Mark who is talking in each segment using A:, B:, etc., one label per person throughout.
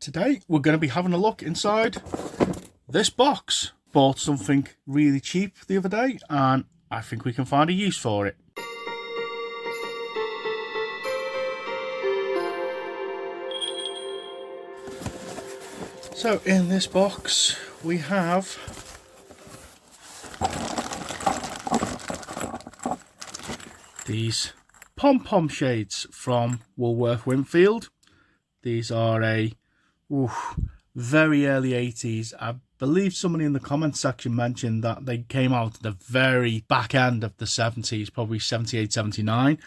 A: Today we're going to be having a look inside this box. Bought something really cheap the other day and I think we can find a use for it. So in this box we have these pom-pom shades from Woolworths Winfield. These are a very early 80s. I believe somebody in the comments section mentioned that they came out at the very back end of the 70s, probably 78, 79.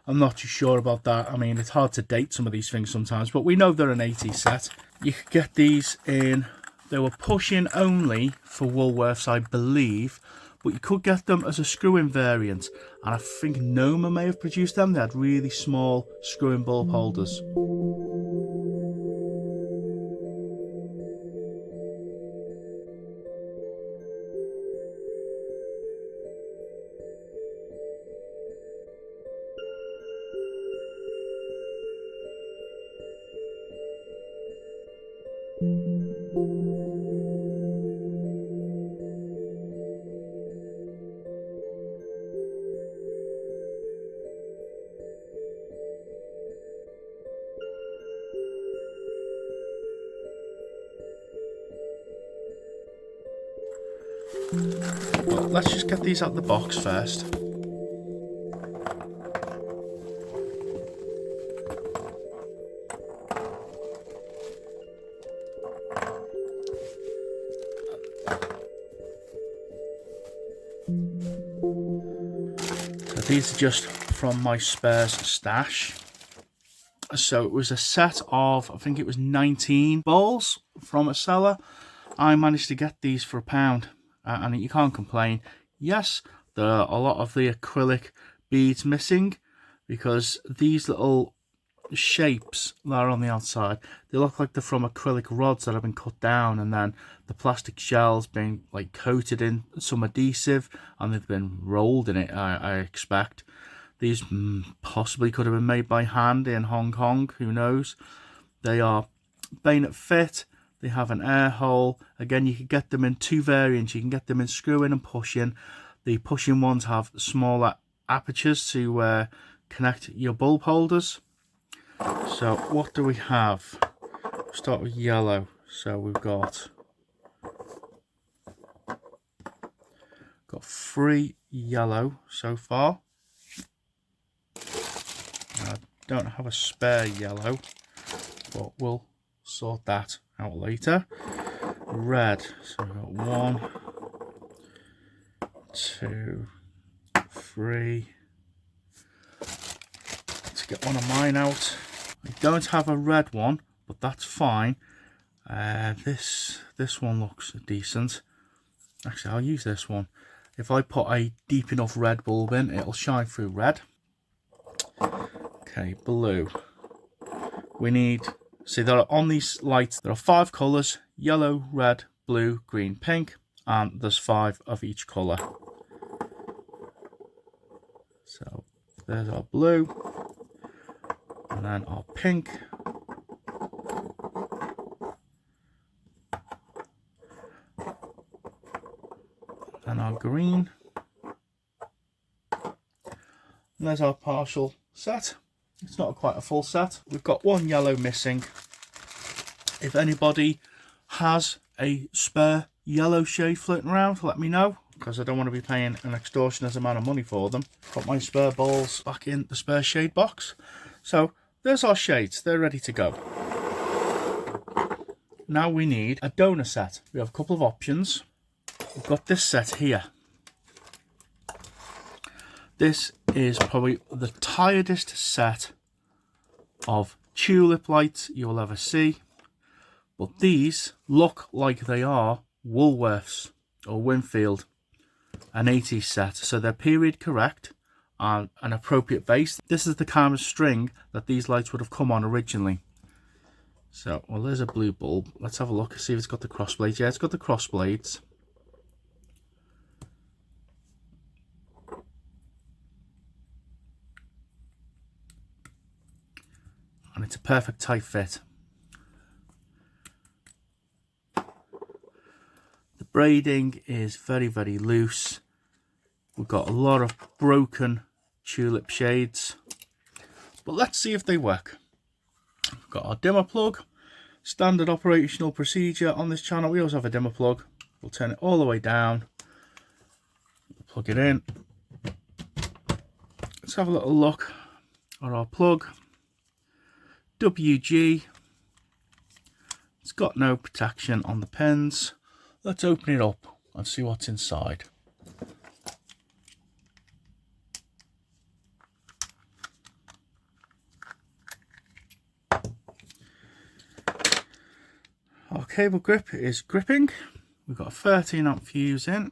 A: I'm not too sure about that. I mean, it's hard to date some of these things sometimes, but we know they're an 80s set. You could get these in, they were push-in only for Woolworths, I believe, but you could get them as a screw-in variant. And I think Noma may have produced them. They had really small screw-in bulb holders. But let's just get these out of the box first. So these are just from my spares stash. So it was a set of, I think it was 19 balls from a seller. I managed to get these for £1. And you can't complain. Yes, there are a lot of the acrylic beads missing because these little shapes that are on the outside, they look like they're from acrylic rods that have been cut down, and then the plastic shells being like coated in some adhesive and they've been rolled in it. I expect these possibly could have been made by hand in Hong Kong, who knows. They are bayonet fit. They have an air hole. Again, you can get them in two variants. You can get them in screw-in and push-in. The push-in ones have smaller apertures to connect your bulb holders. So what do we have? We'll start with yellow. So we've got 3 yellow so far. I don't have a spare yellow, but we'll sort that out later. Red, so we've got 1, 2, 3. Let's get one of mine out. I don't have a red one, but that's fine. This one looks decent. Actually, I'll use this one. If I put a deep enough red bulb in, it'll shine through red. Okay, blue. We need, see, there are on these lights, there are 5 colours: yellow, red, blue, green, pink, and there's 5 of each colour. So there's our blue, and then our pink, and our green, and there's our partial set. It's not quite a full set. We've got 1 yellow missing. If anybody has a spare yellow shade floating around, let me know, because I don't want to be paying an extortionate amount of money for them. Put my spare balls back in the spare shade box. So there's our shades. They're ready to go. Now we need a donor set. We have a couple of options. We've got this set here. This is probably the tiredest set of tulip lights you'll ever see, but these look like they are Woolworths or Winfield, an 80s set, so they're period correct and an appropriate base. This is the kind of string that these lights would have come on originally. So, well, there's a blue bulb. Let's have a look and see if it's got the cross blades. Yeah, it's got the cross blades. And it's a perfect tight fit. Braiding is very, very loose. We've got a lot of broken tulip shades, but let's see if they work. We've got our dimmer plug. Standard operational procedure on this channel. We also have a dimmer plug. We'll turn it all the way down, plug it in. Let's have a little look at our plug. WG. It's got no protection on the pins. Let's open it up and see what's inside. Our cable grip is gripping. We've got a 13 amp fuse in.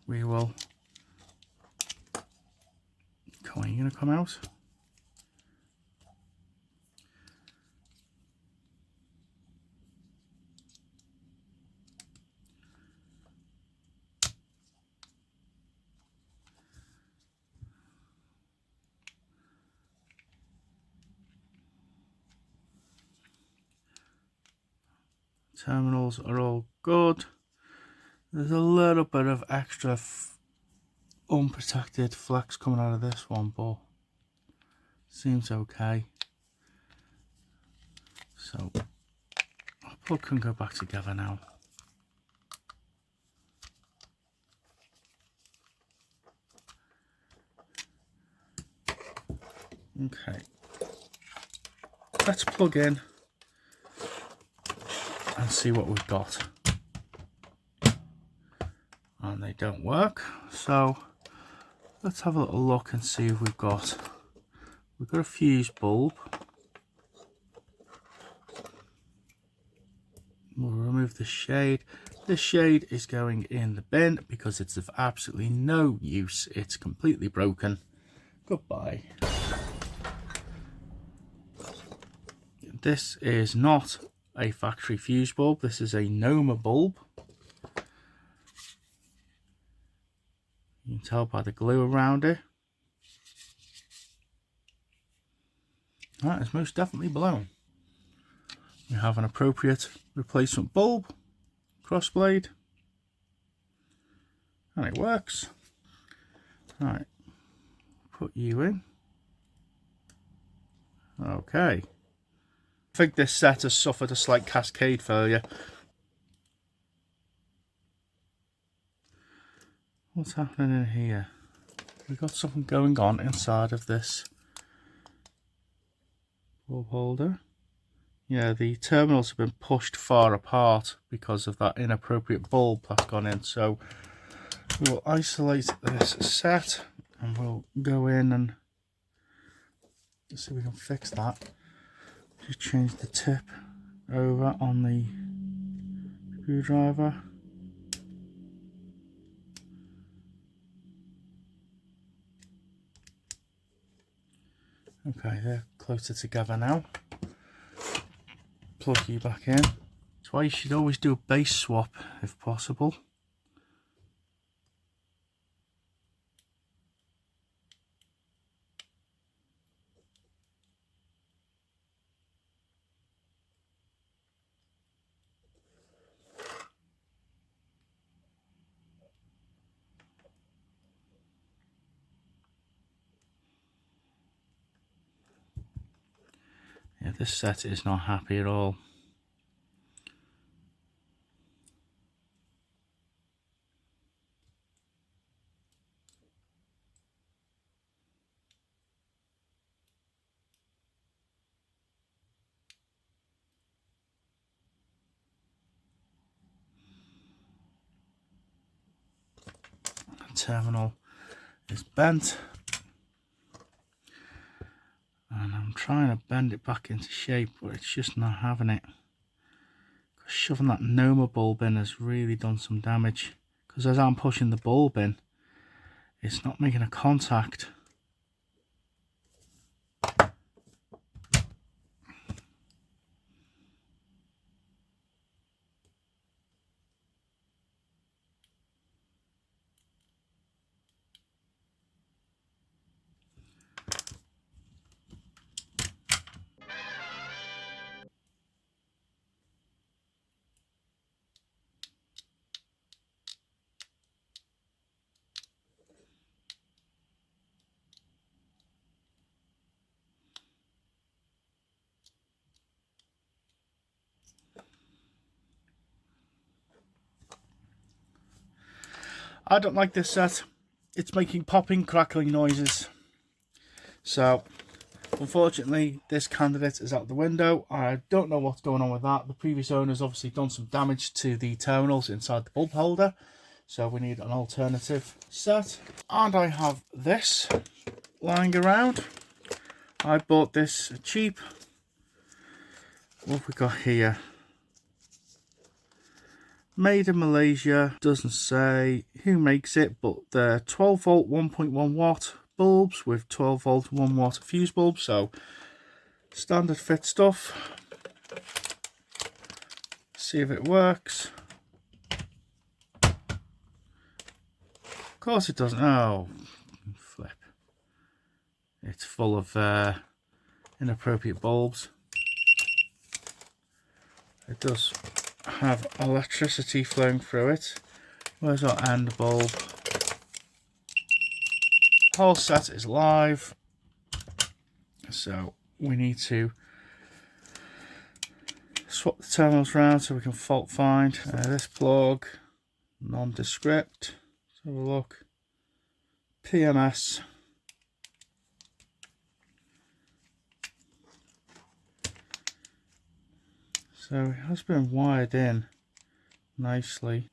A: We will... Come on, you're going to come out? Terminals are all good. There's a little bit of extra unprotected flex coming out of this one, but seems okay. So our plug can go back together now. Okay, let's plug in and see what we've got. And they don't work, so let's have a little look and see if we've got a fuse bulb. We'll remove the shade. This shade is going in the bin because it's of absolutely no use. It's completely broken. Goodbye. This is not a factory fuse bulb. This is a Noma bulb. You can tell by the glue around it. That is most definitely blown. We have an appropriate replacement bulb, cross blade, and it works. Right, put you in. Okay. I think this set has suffered a slight cascade failure. What's happening in here? We've got something going on inside of this bulb holder. Yeah, the terminals have been pushed far apart because of that inappropriate bulb that's gone in. So we will isolate this set and we'll go in and see if we can fix that. Just change the tip over on the screwdriver. Okay, they're closer together now. Plug you back in. That's why you should always do a base swap if possible. Yeah, this set is not happy at all. The terminal is bent. And I'm trying to bend it back into shape, but it's just not having it. Shoving that Noma bulb in has really done some damage, because as I'm pushing the bulb in, it's not making a contact. I don't like this set. It's making popping, crackling noises. So, unfortunately, this candidate is out the window. I don't know what's going on with that. The previous owner's obviously done some damage to the terminals inside the bulb holder. So we need an alternative set. And I have this lying around. I bought this cheap. What have we got here? Made in Malaysia. Doesn't say who makes it, but they're 12 volt 1.1 watt bulbs with 12 volt 1 watt fuse bulbs. So standard fit stuff. See if it works. Of course it doesn't. Oh, flip. It's full of inappropriate bulbs. It does have electricity flowing through it. Where's our end bulb? Whole set is live. So we need to swap the terminals around so we can fault find. This plug, nondescript. Let's have a look. PMS. So it has been wired in nicely.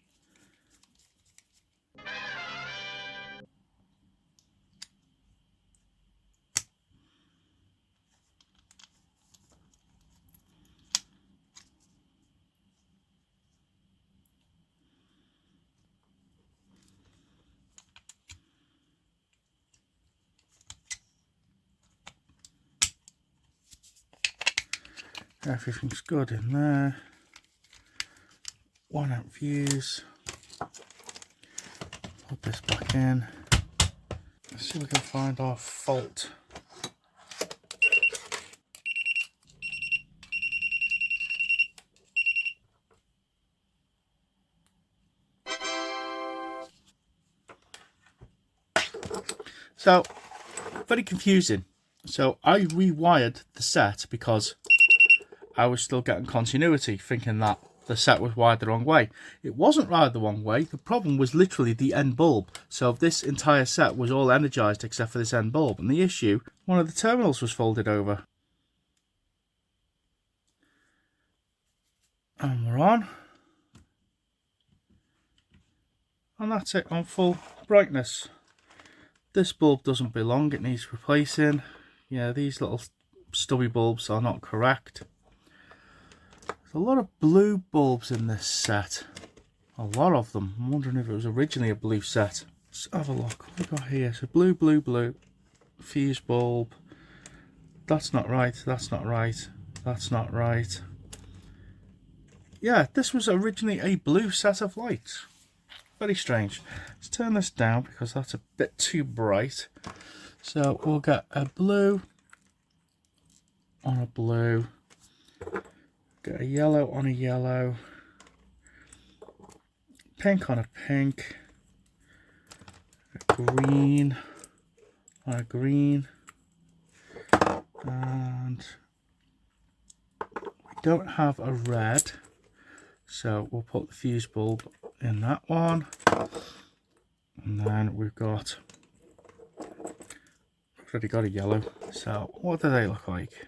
A: Everything's good in there. 1 amp fuse. Put this back in. Let's see if we can find our fault. So, very confusing. So I rewired the set because I was still getting continuity, thinking that the set was wired the wrong way. It wasn't wired the wrong way. The problem was literally the end bulb. So this entire set was all energized except for this end bulb. And the issue, one of the terminals was folded over. And we're on. And that's it on full brightness. This bulb doesn't belong. It needs replacing. Yeah, these little stubby bulbs are not correct. There's a lot of blue bulbs in this set. A lot of them. I'm wondering if it was originally a blue set. Let's have a look. What have we got here? So blue, blue, blue. Fuse bulb. That's not right. That's not right. That's not right. Yeah, this was originally a blue set of lights. Very strange. Let's turn this down because that's a bit too bright. So we'll get a blue on a blue. Get a yellow on a yellow. Pink on a pink. A green on a green. And we don't have a red. So we'll put the fuse bulb in that one. And then we've already got a yellow. So what do they look like?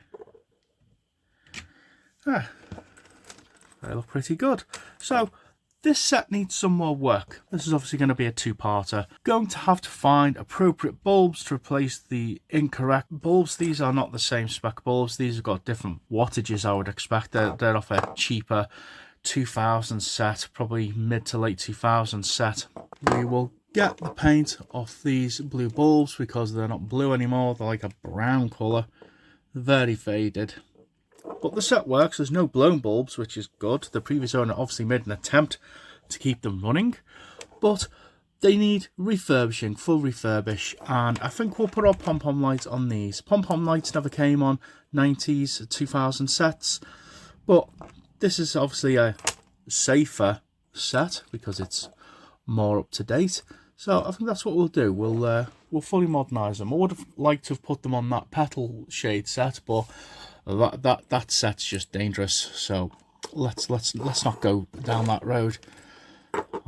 A: They look pretty good. So this set needs some more work. This is obviously going to be a two-parter. Going to have to find appropriate bulbs to replace the incorrect bulbs. These are not the same spec bulbs. These have got different wattages, I would expect. They're off a cheaper 2000 set, probably mid to late 2000 set. We will get the paint off these blue bulbs because they're not blue anymore. They're like a brown colour. Very faded. But the set works. There's no blown bulbs, which is good. The previous owner obviously made an attempt to keep them running, but they need refurbishing, full refurbish. And I think we'll put our pom-pom lights on these. Pom-pom lights never came on 90s, 2000 sets, but this is obviously a safer set because it's more up to date. So I think that's what we'll do. We'll fully modernise them. I would have liked to have put them on that petal shade set, but that set's just dangerous. So let's not go down that road.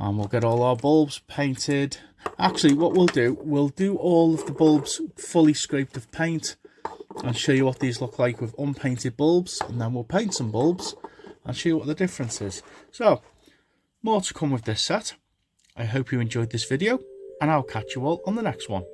A: And we'll get all our bulbs painted. Actually, what we'll do all of the bulbs fully scraped of paint and show you what these look like with unpainted bulbs, and then we'll paint some bulbs and show you what the difference is. So, more to come with this set. I hope you enjoyed this video, and I'll catch you all on the next one.